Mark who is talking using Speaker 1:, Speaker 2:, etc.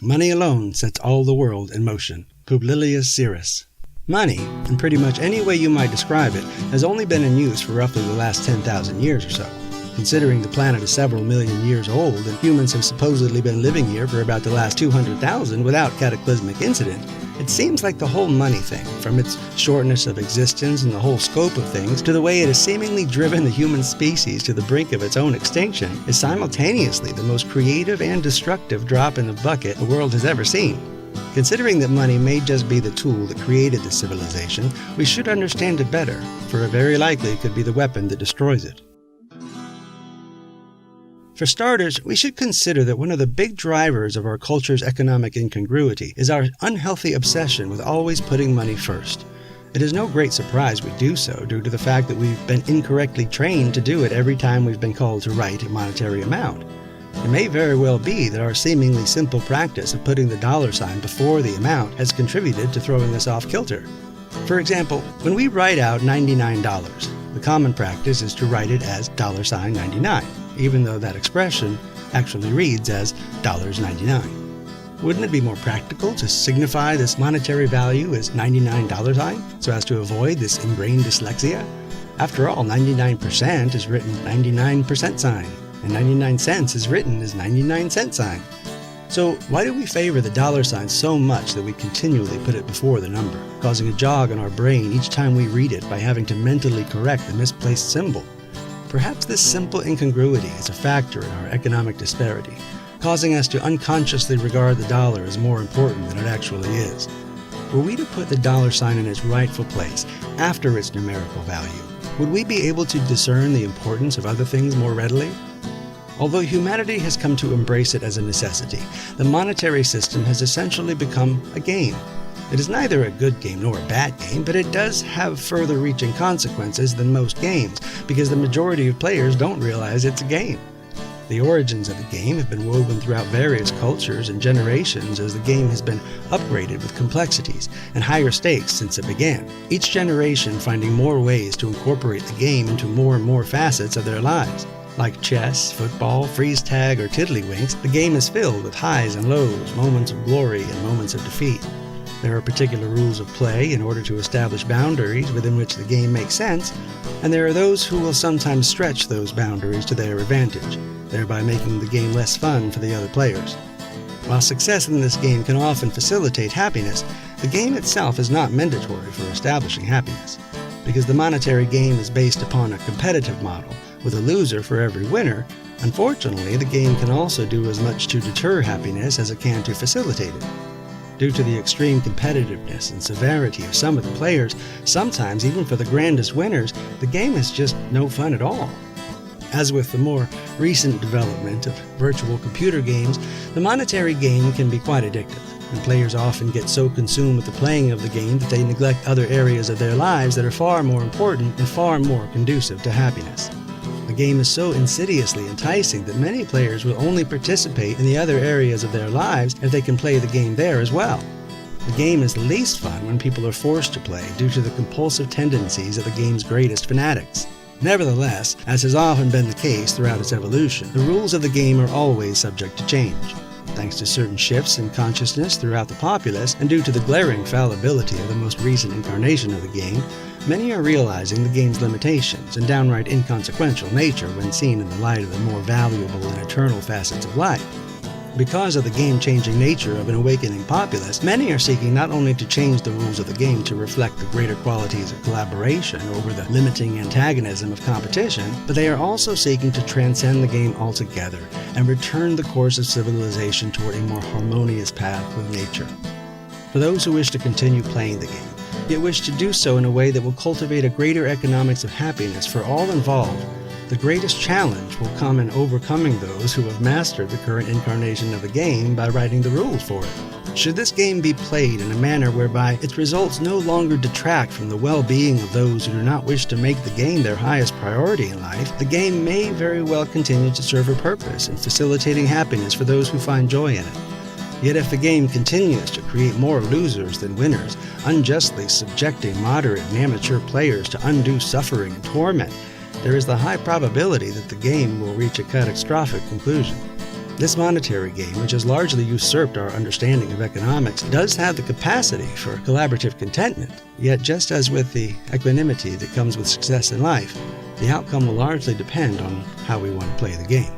Speaker 1: Money alone sets all the world in motion. Publilius Syrus. Money, in pretty much any way you might describe it, has only been in use for roughly the last 10,000 years or so. Considering the planet is several million years old and humans have supposedly been living here for about the last 200,000 without cataclysmic incident, it seems like the whole money thing, from its shortness of existence and the whole scope of things, to the way it has seemingly driven the human species to the brink of its own extinction, is simultaneously the most creative and destructive drop in the bucket the world has ever seen. Considering that money may just be the tool that created this civilization, we should understand it better, for it very likely could be the weapon that destroys it. For starters, we should consider that one of the big drivers of our culture's economic incongruity is our unhealthy obsession with always putting money first. It is no great surprise we do so due to the fact that we've been incorrectly trained to do it every time we've been called to write a monetary amount. It may very well be that our seemingly simple practice of putting the dollar sign before the amount has contributed to throwing us off kilter. For example, when we write out $99, the common practice is to write it as $99, even though that expression actually reads as $99. Wouldn't it be more practical to signify this monetary value as $99 so as to avoid this ingrained dyslexia? After all, 99% is written 99% sign, and 99 cents is written as 99-cent sign. So why do we favor the dollar sign so much that we continually put it before the number, causing a jog in our brain each time we read it by having to mentally correct the misplaced symbol? Perhaps this simple incongruity is a factor in our economic disparity, causing us to unconsciously regard the dollar as more important than it actually is. Were we to put the dollar sign in its rightful place after its numerical value, would we be able to discern the importance of other things more readily? Although humanity has come to embrace it as a necessity, the monetary system has essentially become a game. It is neither a good game nor a bad game, but it does have further reaching consequences than most games, because the majority of players don't realize it's a game. The origins of the game have been woven throughout various cultures and generations as the game has been upgraded with complexities and higher stakes since it began, each generation finding more ways to incorporate the game into more and more facets of their lives. Like chess, football, freeze tag, or tiddlywinks, the game is filled with highs and lows, moments of glory and moments of defeat. There are particular rules of play in order to establish boundaries within which the game makes sense, and there are those who will sometimes stretch those boundaries to their advantage, thereby making the game less fun for the other players. While success in this game can often facilitate happiness, the game itself is not mandatory for establishing happiness. Because the monetary game is based upon a competitive model, with a loser for every winner, unfortunately the game can also do as much to deter happiness as it can to facilitate it. Due to the extreme competitiveness and severity of some of the players, sometimes even for the grandest winners, the game is just no fun at all. As with the more recent development of virtual computer games, the monetary game can be quite addictive, and players often get so consumed with the playing of the game that they neglect other areas of their lives that are far more important and far more conducive to happiness. The game is so insidiously enticing that many players will only participate in the other areas of their lives if they can play the game there as well. The game is least fun when people are forced to play due to the compulsive tendencies of the game's greatest fanatics. Nevertheless, as has often been the case throughout its evolution, the rules of the game are always subject to change. Thanks to certain shifts in consciousness throughout the populace, and due to the glaring fallibility of the most recent incarnation of the game, many are realizing the game's limitations and downright inconsequential nature when seen in the light of the more valuable and eternal facets of life. Because of the game-changing nature of an awakening populace, many are seeking not only to change the rules of the game to reflect the greater qualities of collaboration over the limiting antagonism of competition, but they are also seeking to transcend the game altogether and return the course of civilization toward a more harmonious path with nature. For those who wish to continue playing the game, yet wish to do so in a way that will cultivate a greater economics of happiness for all involved, the greatest challenge will come in overcoming those who have mastered the current incarnation of the game by writing the rules for it. Should this game be played in a manner whereby its results no longer detract from the well-being of those who do not wish to make the game their highest priority in life, the game may very well continue to serve a purpose in facilitating happiness for those who find joy in it. Yet if the game continues to create more losers than winners, unjustly subjecting moderate and amateur players to undue suffering and torment, there is the high probability that the game will reach a catastrophic conclusion. This monetary game, which has largely usurped our understanding of economics, does have the capacity for collaborative contentment. Yet, just as with the equanimity that comes with success in life, the outcome will largely depend on how we want to play the game.